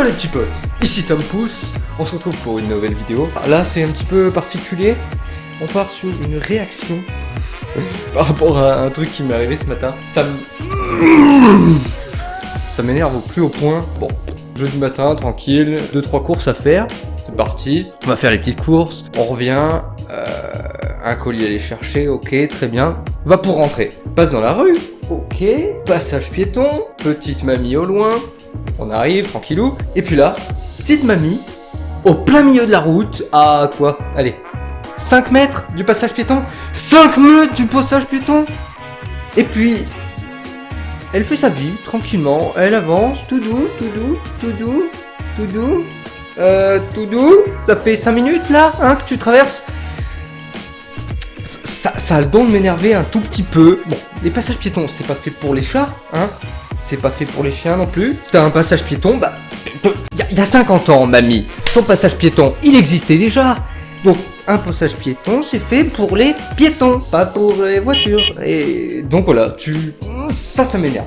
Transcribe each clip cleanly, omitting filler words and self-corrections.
Yo les petits potes, ici Tom Pouce, on se retrouve pour une nouvelle vidéo. Là c'est un petit peu particulier, on part sur une réaction par rapport à un truc qui m'est arrivé ce matin. Ça m'énerve au plus haut point. Bon, jeudi matin, tranquille, 2-3 courses à faire, c'est parti. On va faire les petites courses, on revient, un colis à aller chercher, ok, très bien. Va pour rentrer, passe dans la rue, ok, passage piéton, petite mamie au loin. On arrive, tranquillou, et puis là, petite mamie, au plein milieu de la route, à quoi? Allez, 5 mètres du passage piéton, 5 mètres du passage piéton. Et puis, elle fait sa vie, tranquillement, elle avance, tout doux, tout doux, tout doux, tout doux, tout doux, ça fait 5 minutes là, hein, que tu traverses. Ça a le don de m'énerver un tout petit peu. Bon, les passages piétons, c'est pas fait pour les chats, hein. C'est pas fait pour les chiens non plus. T'as un passage piéton, bah... Il y a 50 ans, mamie. Ton passage piéton, il existait déjà. Donc, un passage piéton, c'est fait pour les piétons, pas pour les voitures. Et donc voilà, ça m'énerve.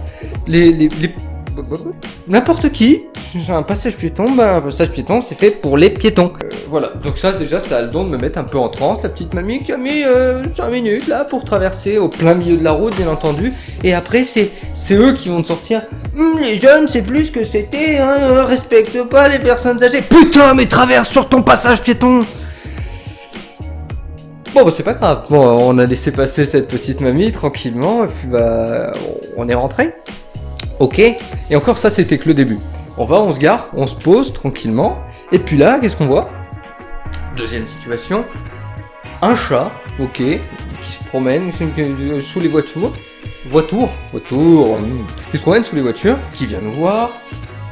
N'importe qui, un passage piéton, bah un passage piéton, c'est fait pour les piétons. Voilà, donc ça déjà, ça a le don de me mettre un peu en transe. La petite mamie qui a mis 5 minutes là pour traverser au plein milieu de la route, bien entendu. Et après, c'est eux qui vont te sortir. Les jeunes, c'est plus que c'était, hein, respecte pas les personnes âgées. Putain, mais traverse sur ton passage piéton. Bon, bah c'est pas grave. Bon, on a laissé passer cette petite mamie tranquillement, et puis bah, on est rentré. Ok, et encore ça, c'était que le début. On se gare, on se pose tranquillement, et puis là, qu'est-ce qu'on voit? Deuxième situation, un chat, ok, qui se promène sous les voitures, qui se promène sous les voitures, qui vient nous voir,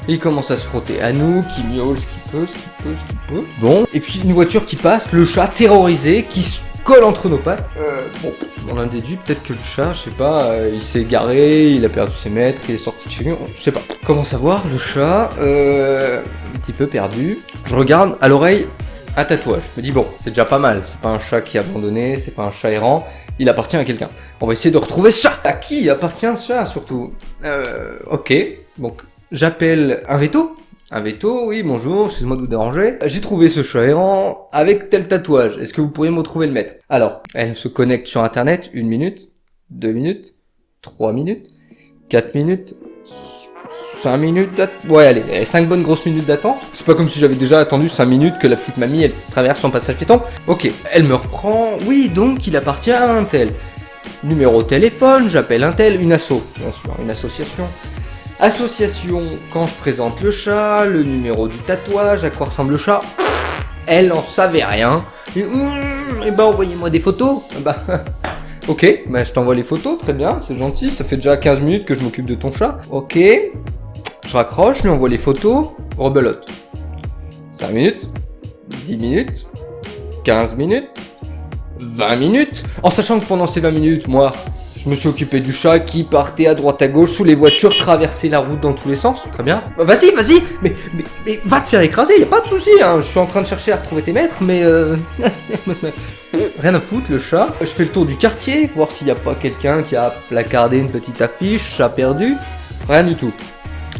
et il commence à se frotter à nous, qui miaule ce qu'il peut. Bon, et puis une voiture qui passe, le chat terrorisé, qui se colle entre nos pattes. Bon, on a déduit peut-être que le chat, je sais pas, il s'est égaré, il a perdu ses maîtres, il est sorti de chez lui, je sais pas. Comment savoir, le chat, un petit peu perdu. Je regarde à l'oreille un tatouage. Je me dis bon, c'est déjà pas mal, c'est pas un chat qui est abandonné, c'est pas un chat errant, il appartient à quelqu'un. On va essayer de retrouver ce chat. À qui appartient ce chat surtout? Ok, donc j'appelle un veto. Un veto, oui, bonjour, excusez-moi de vous déranger. J'ai trouvé ce chat errant avec tel tatouage. Est-ce que vous pourriez me retrouver le maître? Alors, elle se connecte sur internet, 1 minute, 2 minutes, 3 minutes, 4 minutes, 5 minutes d'attente. Ouais, allez, 5 bonnes grosses minutes d'attente. C'est pas comme si j'avais déjà attendu 5 minutes que la petite mamie, elle traverse son passage piéton. Ok, elle me reprend. Oui, donc il appartient à un tel. Numéro de téléphone, j'appelle un tel, une asso, bien sûr, une association. Association, quand je présente le chat, le numéro du tatouage, à quoi ressemble le chat, elle en savait rien. Et bah envoyez-moi des photos. Bah ok, bah je t'envoie les photos, très bien, c'est gentil, ça fait déjà 15 minutes que je m'occupe de ton chat. Ok, je raccroche, je lui envoie les photos, rebelote. 5 minutes, 10 minutes, 15 minutes, 20 minutes, en sachant que pendant ces 20 minutes, moi, je me suis occupé du chat qui partait à droite à gauche sous les voitures, traverser la route dans tous les sens, très bien. Bah, vas-y, mais va te faire écraser, y a pas de souci, hein. Je suis en train de chercher à retrouver tes maîtres, mais rien à foutre, le chat. Je fais le tour du quartier, voir s'il y a pas quelqu'un qui a placardé une petite affiche, chat perdu, rien du tout.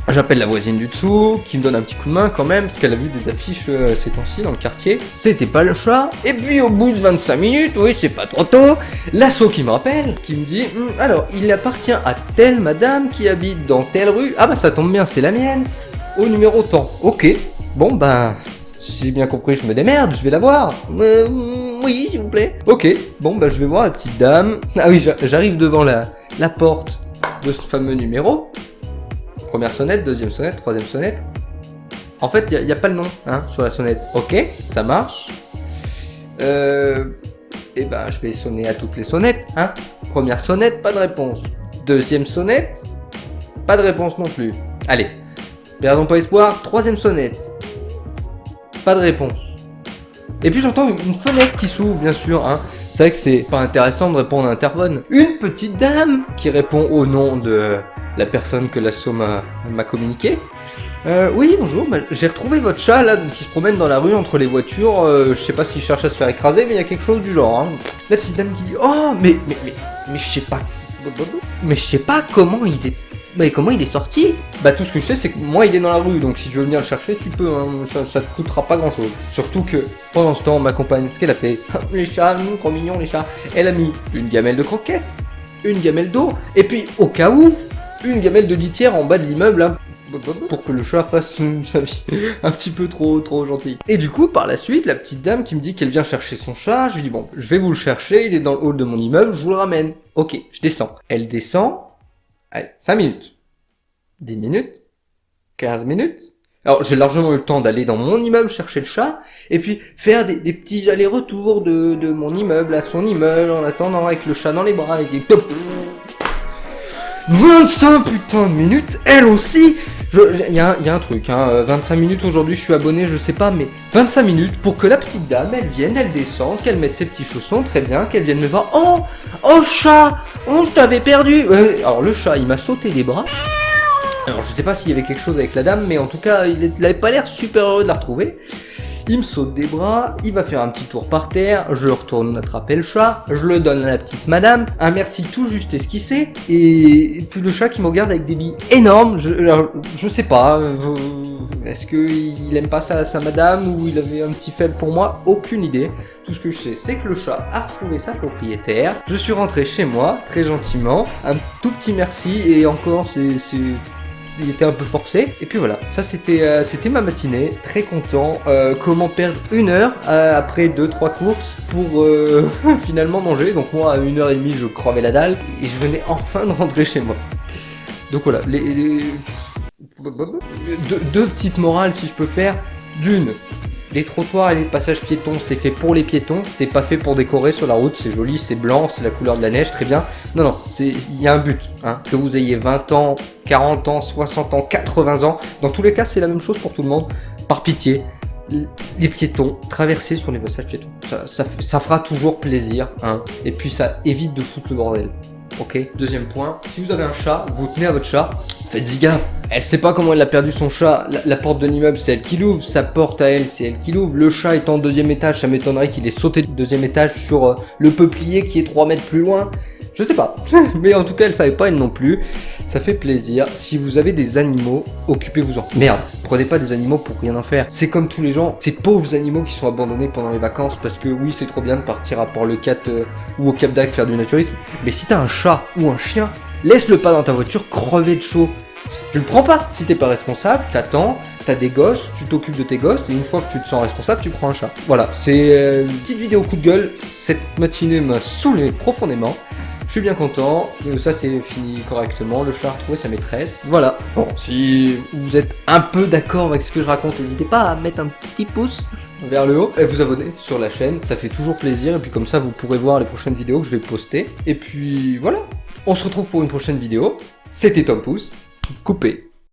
J'appelle la voisine du dessous, qui me donne un petit coup de main quand même, parce qu'elle a vu des affiches ces temps-ci dans le quartier. C'était pas le chat. Et puis au bout de 25 minutes, oui c'est pas trop tôt, l'asso qui me rappelle, qui me dit alors il appartient à telle madame qui habite dans telle rue. Ah bah ça tombe bien, c'est la mienne. Au numéro tant. Ok. Bon bah, si j'ai bien compris, je me démerde, je vais la voir. Oui s'il vous plaît. Ok. Bon bah je vais voir la petite dame. Ah oui, j'arrive devant la porte de ce fameux numéro. Première sonnette, deuxième sonnette, troisième sonnette. En fait, il n'y a pas le nom hein, sur la sonnette. Ok, ça marche. Et ben, je vais sonner à toutes les sonnettes. Hein. Première sonnette, pas de réponse. Deuxième sonnette, pas de réponse non plus. Allez, perdons pas espoir. Troisième sonnette, pas de réponse. Et puis j'entends une fenêtre qui s'ouvre, bien sûr. Hein. C'est vrai que c'est pas intéressant de répondre à interphone. Une petite dame qui répond au nom de la personne que l'asso m'a communiqué. Oui, bonjour, j'ai retrouvé votre chat là qui se promène dans la rue entre les voitures. Je sais pas s'il cherche à se faire écraser, mais il y a quelque chose du genre. Hein. La petite dame qui dit oh, mais je sais pas. Mais je sais pas comment il est Bah comment il est sorti? Bah tout ce que je sais c'est que moi il est dans la rue, donc si tu veux venir le chercher tu peux, hein, ça te coûtera pas grand chose. Surtout que pendant ce temps ma compagne, ce qu'elle a fait, les chats, trop mignons les chats, elle a mis une gamelle de croquettes, une gamelle d'eau, et puis au cas où, une gamelle de litière en bas de l'immeuble, hein, pour que le chat fasse sa vie un petit peu trop gentil. Et du coup par la suite la petite dame qui me dit qu'elle vient chercher son chat, je lui dis bon je vais vous le chercher, il est dans le hall de mon immeuble, je vous le ramène. Ok, je descends. Elle descend. Allez, 5 minutes, 10 minutes, 15 minutes. Alors j'ai largement eu le temps d'aller dans mon immeuble chercher le chat, et puis faire des petits allers-retours de mon immeuble à son immeuble, en attendant avec le chat dans les bras, et des... 25 putains de minutes, elle aussi. Il y a un truc, hein, 25 minutes aujourd'hui, je suis abonné, je sais pas, mais 25 minutes pour que la petite dame, elle vienne, elle descende, qu'elle mette ses petits chaussons, très bien, qu'elle vienne me voir. Oh chat, oh je t'avais perdu. Alors le chat, il m'a sauté les bras. Alors je sais pas s'il y avait quelque chose avec la dame, mais en tout cas, il avait pas l'air super heureux de la retrouver. Il me saute des bras, il va faire un petit tour par terre, je retourne attraper le chat, je le donne à la petite madame, un merci tout juste esquissé, et puis le chat qui me regarde avec des billes énormes, je sais pas, est-ce qu'il aime pas sa madame ou il avait un petit faible pour moi? Aucune idée. Tout ce que je sais, c'est que le chat a retrouvé sa propriétaire, je suis rentré chez moi, très gentiment, un tout petit merci, et encore il était un peu forcé, et puis voilà, ça c'était ma matinée, très content. Comment perdre 1 heure après 2-3 courses pour finalement manger. Donc moi à 1h30 je crevais la dalle, et je venais enfin de rentrer chez moi. Donc voilà, deux petites morales si je peux faire. D'une, les trottoirs et les passages piétons, c'est fait pour les piétons, c'est pas fait pour décorer sur la route, c'est joli, c'est blanc, c'est la couleur de la neige, très bien. Non, il y a un but, hein, que vous ayez 20 ans, 40 ans, 60 ans, 80 ans, dans tous les cas c'est la même chose pour tout le monde. Par pitié, les piétons, traverser sur les passages piétons, ça fera toujours plaisir, hein, et puis ça évite de foutre le bordel. Ok. Deuxième point, si vous avez un chat, vous tenez à votre chat, faites-y gaffe. Elle sait pas comment elle a perdu son chat, la porte de l'immeuble c'est elle qui l'ouvre, sa porte à elle c'est elle qui l'ouvre, le chat est en 2e étage, ça m'étonnerait qu'il ait sauté du 2e étage sur le peuplier qui est 3 mètres plus loin. Je sais pas, mais en tout cas elle savait pas elle non plus, ça fait plaisir. Si vous avez des animaux, occupez-vous-en. Merde, prenez pas des animaux pour rien en faire. C'est comme tous les gens, ces pauvres animaux qui sont abandonnés pendant les vacances, parce que oui c'est trop bien de partir à Port-le-Cat ou au Cap d'Agde faire du naturisme, mais si t'as un chat ou un chien, laisse-le pas dans ta voiture crever de chaud. Tu le prends pas. Si t'es pas responsable, t'attends, t'as des gosses, tu t'occupes de tes gosses, et une fois que tu te sens responsable, tu prends un chat. Voilà, c'est une petite vidéo coup de gueule. Cette matinée m'a saoulé profondément. Je suis bien content, ça c'est fini correctement, le chat a retrouvé sa maîtresse. Voilà. Bon, si vous êtes un peu d'accord avec ce que je raconte, n'hésitez pas à mettre un petit pouce vers le haut et vous abonner sur la chaîne, ça fait toujours plaisir, et puis comme ça vous pourrez voir les prochaines vidéos que je vais poster. Et puis voilà, on se retrouve pour une prochaine vidéo. C'était Tom Pouce. Coupé.